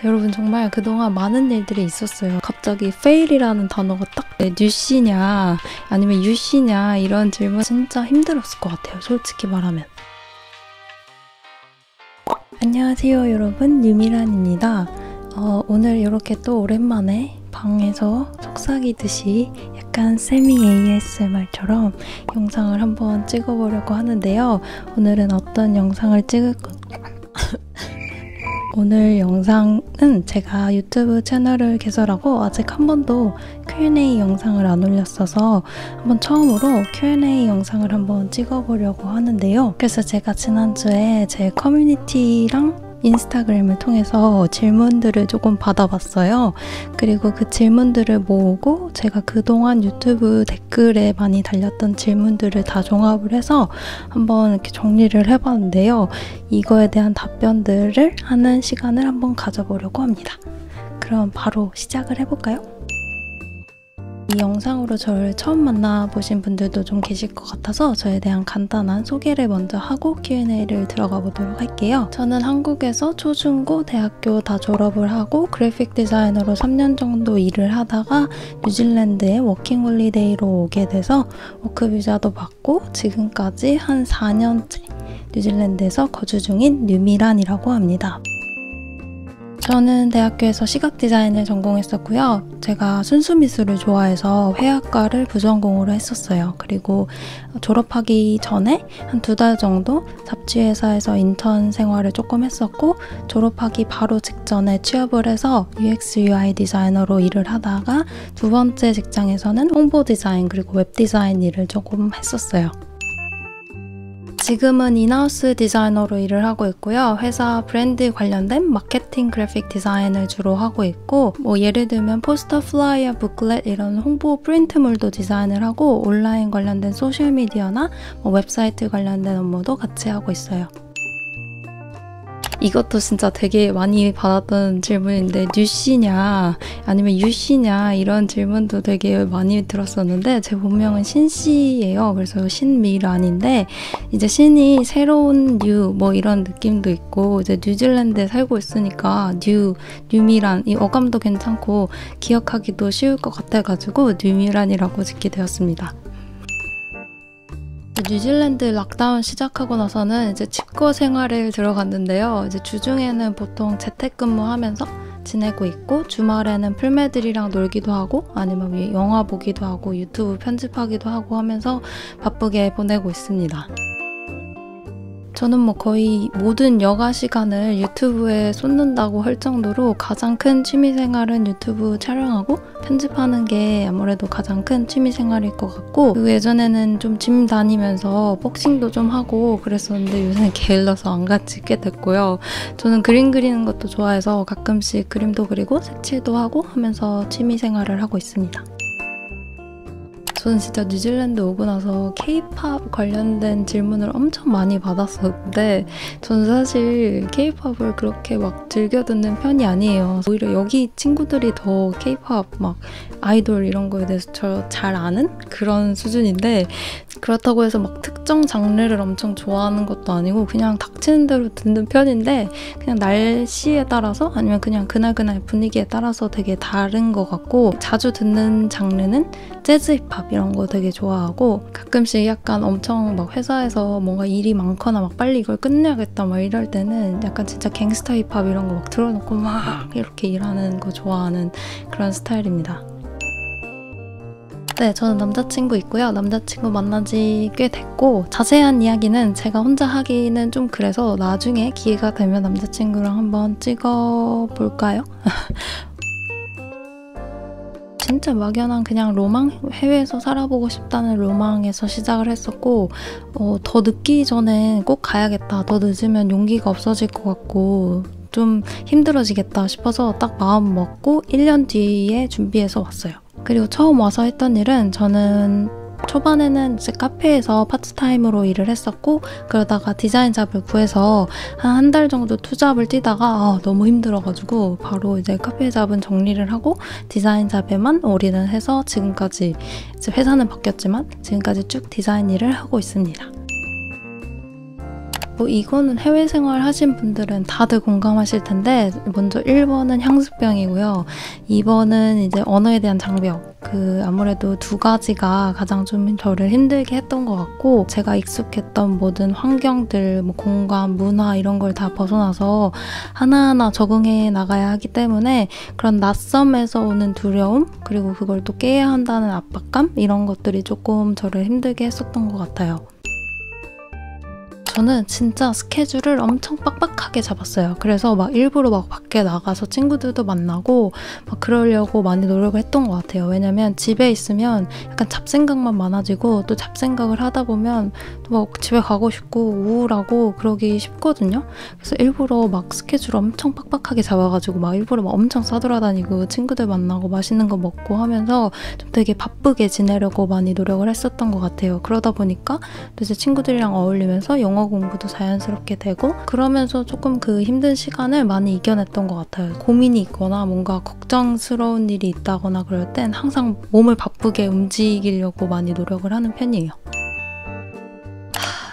여러분 정말 그동안 많은 일들이 있었어요. 갑자기 fail이라는 단어가 딱 뉴씨냐 아니면 유씨냐 이런 질문 진짜 힘들었을 것 같아요. 솔직히 말하면. 안녕하세요 여러분, 유미란입니다. 오늘 이렇게 또 오랜만에 방에서 속삭이듯이 약간 세미 ASMR처럼 영상을 한번 찍어보려고 하는데요. 오늘은 어떤 영상을 오늘 영상은 제가 유튜브 채널을 개설하고 아직 한 번도 Q&A 영상을 안 올렸어서 한번 처음으로 Q&A 영상을 한번 찍어보려고 하는데요. 그래서 제가 지난주에 제 커뮤니티랑 인스타그램을 통해서 질문들을 조금 받아봤어요. 그리고 그 질문들을 모으고 제가 그동안 유튜브 댓글에 많이 달렸던 질문들을 다 종합을 해서 한번 이렇게 정리를 해봤는데요. 이거에 대한 답변들을 하는 시간을 한번 가져보려고 합니다. 그럼 바로 시작을 해볼까요? 이 영상으로 저를 처음 만나보신 분들도 좀 계실 것 같아서 저에 대한 간단한 소개를 먼저 하고 Q&A를 들어가 보도록 할게요. 저는 한국에서 초중고, 대학교 다 졸업을 하고 그래픽 디자이너로 3년 정도 일을 하다가 뉴질랜드에 워킹홀리데이로 오게 돼서 워크비자도 받고 지금까지 한 4년째 뉴질랜드에서 거주 중인 유미란이라고 합니다. 저는 대학교에서 시각 디자인을 전공했었고요. 제가 순수 미술을 좋아해서 회화과를 부전공으로 했었어요. 그리고 졸업하기 전에 한 2달 정도 잡지회사에서 인턴 생활을 조금 했었고 졸업하기 바로 직전에 취업을 해서 UX, UI 디자이너로 일을 하다가 두 번째 직장에서는 홍보 디자인 그리고 웹 디자인 일을 조금 했었어요. 지금은 인하우스 디자이너로 일을 하고 있고요. 회사 브랜드 관련된 마케팅 그래픽 디자인을 주로 하고 있고 예를 들면 포스터, 플라이어, 북클렛 이런 홍보 프린트물도 디자인을 하고 온라인 관련된 소셜미디어나 웹사이트 관련된 업무도 같이 하고 있어요. 이것도 진짜 되게 많이 받았던 질문인데 뉴씨냐 아니면 유씨냐 이런 질문도 되게 많이 들었었는데 제 본명은 신씨예요. 그래서 신미란인데 이제 신이 새로운 뉴 이런 느낌도 있고 이제 뉴질랜드에 살고 있으니까 뉴미란 이 어감도 괜찮고 기억하기도 쉬울 것 같아가지고 뉴미란이라고 짓게 되었습니다. 뉴질랜드 락다운 시작하고 나서는 이제 집거 생활을 들어갔는데요. 이제 주중에는 보통 재택근무하면서 지내고 있고 주말에는 풀매들이랑 놀기도 하고 아니면 영화 보기도 하고 유튜브 편집하기도 하고 하면서 바쁘게 보내고 있습니다. 저는 거의 모든 여가 시간을 유튜브에 쏟는다고 할 정도로 가장 큰 취미생활은 유튜브 촬영하고 편집하는 게 아무래도 가장 큰 취미생활일 것 같고 그리고 예전에는 좀 짐 다니면서 복싱도 좀 하고 그랬었는데 요새는 게을러서 안 같이 찍게 됐고요. 저는 그림 그리는 것도 좋아해서 가끔씩 그림도 그리고 색칠도 하고 하면서 취미생활을 하고 있습니다. 저는 진짜 뉴질랜드 오고 나서 K-POP 관련된 질문을 엄청 많이 받았었는데 저는 사실 K-POP을 그렇게 막 즐겨 듣는 편이 아니에요. 오히려 여기 친구들이 더 K-POP 아이돌 이런 거에 대해서 저 잘 아는 그런 수준인데 그렇다고 해서 특정 장르를 엄청 좋아하는 것도 아니고 그냥 닥치는 대로 듣는 편인데 그냥 날씨에 따라서 아니면 그냥 그날 분위기에 따라서 되게 다른 것 같고 자주 듣는 장르는 재즈 힙합 이런 거 되게 좋아하고 가끔씩 약간 엄청 회사에서 뭔가 일이 많거나 빨리 이걸 끝내야겠다 이럴 때는 약간 진짜 갱스터 힙합 이런 거 틀어놓고 이렇게 일하는 거 좋아하는 그런 스타일입니다. 네, 저는 남자친구 있고요. 남자친구 만난 지 꽤 됐고 자세한 이야기는 제가 혼자 하기는 좀 그래서 나중에 기회가 되면 남자친구랑 한번 찍어볼까요? 진짜 막연한 그냥 로망? 해외에서 살아보고 싶다는 로망에서 시작을 했었고 더 늦기 전에 꼭 가야겠다. 더 늦으면 용기가 없어질 것 같고 좀 힘들어지겠다 싶어서 딱 마음 먹고 1년 뒤에 준비해서 왔어요. 그리고 처음 와서 했던 일은 저는 초반에는 이제 카페에서 파트타임으로 일을 했었고 그러다가 디자인 잡을 구해서 한 달 정도 투잡을 뛰다가 너무 힘들어가지고 바로 이제 카페 잡은 정리를 하고 디자인 잡에만 올인을 해서 지금까지 이제 회사는 바뀌었지만 지금까지 쭉 디자인 일을 하고 있습니다. 뭐 이거는 해외 생활 하신 분들은 다들 공감하실 텐데 먼저 1번은 향수병이고요. 2번은 이제 언어에 대한 장벽. 아무래도 두 가지가 가장 좀 저를 힘들게 했던 것 같고 제가 익숙했던 모든 환경들, 뭐 공간, 문화 이런 걸 다 벗어나서 하나하나 적응해 나가야 하기 때문에 그런 낯섦에서 오는 두려움 그리고 그걸 또 깨야 한다는 압박감 이런 것들이 조금 저를 힘들게 했었던 것 같아요. 저는 진짜 스케줄을 엄청 빡빡하게 잡았어요. 그래서 막 일부러 막 밖에 나가서 친구들도 만나고 막 그러려고 많이 노력을 했던 것 같아요. 왜냐면 집에 있으면 약간 잡생각만 많아지고 또 잡생각을 하다 보면 또 막 집에 가고 싶고 우울하고 그러기 쉽거든요. 그래서 일부러 막 스케줄 엄청 빡빡하게 잡아가지고 막 일부러 막 엄청 싸돌아다니고 친구들 만나고 맛있는 거 먹고 하면서 좀 되게 바쁘게 지내려고 많이 노력을 했었던 것 같아요. 그러다 보니까 또 이제 친구들이랑 어울리면서 영어 공부도 자연스럽게 되고 그러면서 조금 그 힘든 시간을 많이 이겨냈던 것 같아요. 고민이 있거나 뭔가 걱정스러운 일이 있다거나 그럴 땐 항상 몸을 바쁘게 움직이려고 많이 노력을 하는 편이에요.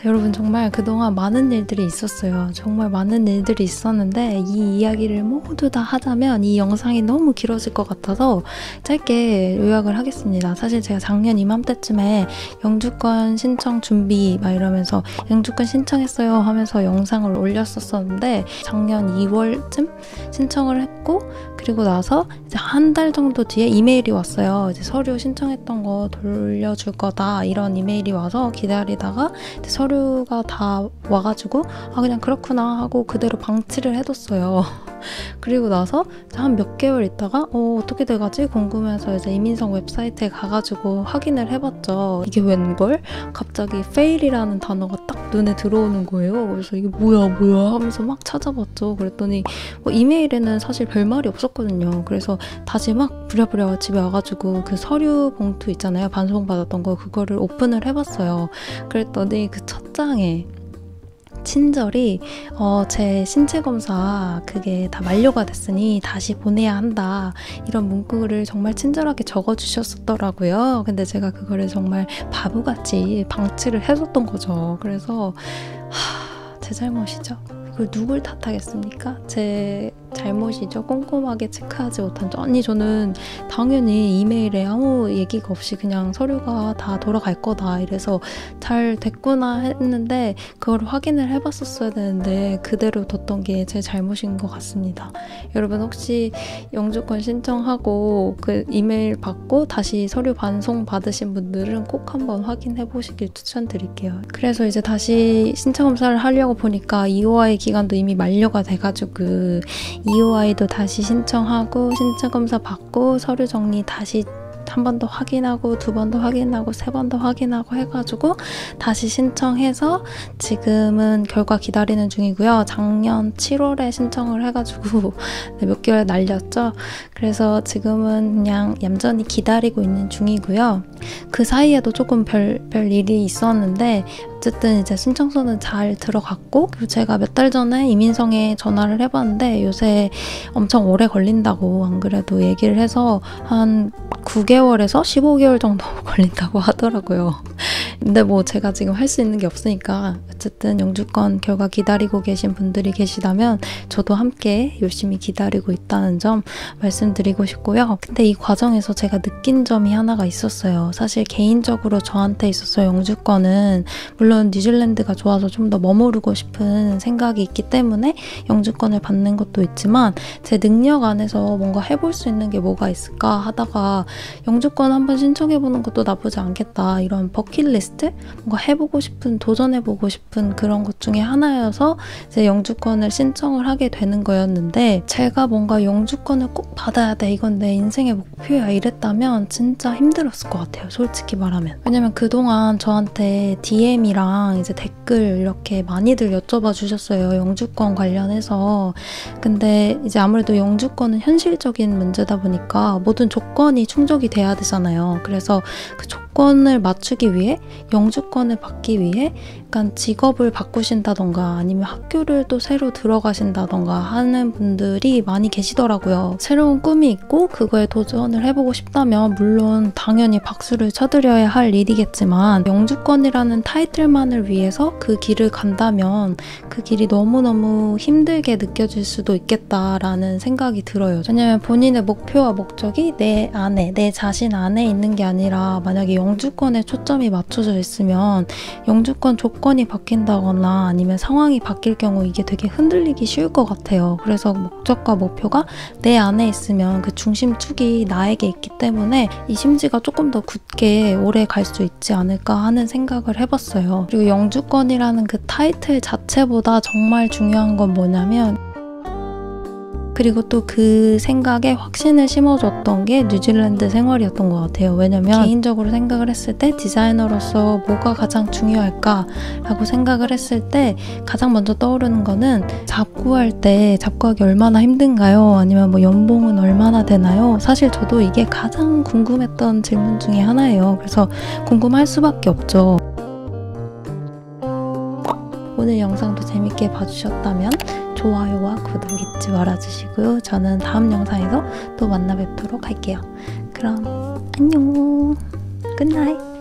여러분 정말 그동안 많은 일들이 있었어요. 정말 많은 일들이 있었는데 이 이야기를 모두 다 하자면 이 영상이 너무 길어질 것 같아서 짧게 요약을 하겠습니다. 사실 제가 작년 이맘때쯤에 영주권 신청 준비 막 이러면서 영주권 신청했어요 하면서 영상을 올렸었는데 작년 2월쯤 신청을 했고 그리고 나서 이제 한 달 정도 뒤에 이메일이 왔어요. 이제 서류 신청했던 거 돌려줄 거다 이런 이메일이 와서 기다리다가 이제 서류가 다 와가지고 아 그냥 그렇구나 하고 그대로 방치를 해뒀어요. 그리고 나서 한 몇 개월 있다가 어떻게 돼가지 궁금해서 이제 이민성 웹사이트에 가가지고 확인을 해봤죠. 이게 웬걸? 갑자기 fail이라는 단어가 딱 눈에 들어오는 거예요. 그래서 이게 뭐야 하면서 막 찾아봤죠. 그랬더니 이메일에는 사실 별말이 없었거든요. 그래서 다시 막 부랴부랴 집에 와가지고 그 서류 봉투 있잖아요. 반송받았던 거 그거를 오픈을 해봤어요. 그랬더니 그 첫 장에 친절히 제 신체 검사 그게 다 만료가 됐으니 다시 보내야 한다 이런 문구를 정말 친절하게 적어주셨더라고요. 근데 제가 그거를 정말 바보같이 방치를 해뒀던 거죠. 그래서 제 잘못이죠. 그걸 누굴 탓하겠습니까? 제 잘못이죠. 꼼꼼하게 체크하지 못한 점. 아니 저는 당연히 이메일에 아무 얘기가 없이 그냥 서류가 다 돌아갈 거다 이래서 잘 됐구나 했는데 그걸 확인을 해봤었어야 되는데 그대로 뒀던 게 제 잘못인 것 같습니다. 여러분 혹시 영주권 신청하고 그 이메일 받고 다시 서류 반송 받으신 분들은 꼭 한번 확인해 보시길 추천드릴게요. 그래서 이제 다시 신청 검사를 하려고 보니까 EOI 기간도 이미 만료가 돼가지고 EOI도 다시 신청하고 신청 검사 받고 서류 정리 다시 한 번 더 확인하고 두 번 더 확인하고 세 번 더 확인하고 해가지고 다시 신청해서 지금은 결과 기다리는 중이고요. 작년 7월에 신청을 해가지고 몇 개월 날렸죠. 그래서 지금은 그냥 얌전히 기다리고 있는 중이고요. 그 사이에도 조금 별 일이 있었는데 어쨌든 이제 신청서는 잘 들어갔고 그리고 제가 몇 달 전에 이민성에 전화를 해봤는데 요새 엄청 오래 걸린다고 안 그래도 얘기를 해서 한 9개월에서 15개월 정도 걸린다고 하더라고요. 근데 제가 지금 할 수 있는 게 없으니까 어쨌든 영주권 결과 기다리고 계신 분들이 계시다면 저도 함께 열심히 기다리고 있다는 점 말씀드리고 싶고요. 근데 이 과정에서 제가 느낀 점이 하나가 있었어요. 사실 개인적으로 저한테 있어서 영주권은 물론 뉴질랜드가 좋아서 좀 더 머무르고 싶은 생각이 있기 때문에 영주권을 받는 것도 있지만 제 능력 안에서 뭔가 해볼 수 있는 게 뭐가 있을까 하다가 영주권 한번 신청해보는 것도 나쁘지 않겠다 이런 버킷리스트? 뭔가 해보고 싶은 도전해보고 싶은 그런 것 중에 하나여서 이제 영주권을 신청을 하게 되는 거였는데 제가 뭔가 영주권을 꼭 받아야 돼 이건 내 인생의 목표야 이랬다면 진짜 힘들었을 것 같아요. 솔직히 말하면. 왜냐면 그동안 저한테 DM이랑 이제 댓글 이렇게 많이들 여쭤봐 주셨어요. 영주권 관련해서. 근데 이제 아무래도 영주권은 현실적인 문제다 보니까 모든 조건이 충족이 돼야 되잖아요. 그래서 그 조건을 맞추기 위해 영주권을 받기 위해 약간 직업을 바꾸신다던가 아니면 학교를 또 새로 들어가신다던가 하는 분들이 많이 계시더라고요. 새로운 꿈이 있고 그거에 도전을 해보고 싶다면 물론 당연히 박수를 쳐드려야 할 일이겠지만 영주권이라는 타이틀만을 위해서 그 길을 간다면 그 길이 너무너무 힘들게 느껴질 수도 있겠다라는 생각이 들어요. 왜냐면 본인의 목표와 목적이 내 안에, 내 자신 안에 있는 게 아니라 만약에 영주권에 초점이 맞춰져 있으면 영주권 조건이 바뀐다거나 아니면 상황이 바뀔 경우 이게 되게 흔들리기 쉬울 것 같아요. 그래서 목적과 목표가 내 안에 있으면 그 중심축이 나에게 있기 때문에 이 심지가 조금 더 굳게 오래 갈 수 있지 않을까 하는 생각을 해봤어요. 그리고 영주권이라는 그 타이틀 자체보다 정말 중요한 건 뭐냐면 그리고 또 그 생각에 확신을 심어줬던 게 뉴질랜드 생활이었던 것 같아요. 왜냐면 개인적으로 생각을 했을 때 디자이너로서 뭐가 가장 중요할까 라고 생각을 했을 때 가장 먼저 떠오르는 거는 잡구할 때 잡구하기 얼마나 힘든가요? 아니면 뭐 연봉은 얼마나 되나요? 사실 저도 이게 가장 궁금했던 질문 중에 하나예요. 그래서 궁금할 수밖에 없죠. 오늘 영상도 재밌게 봐주셨다면 좋아요와 구독 잊지 말아주시고요. 저는 다음 영상에서 또 만나 뵙도록 할게요. 그럼 안녕. 굿나잇.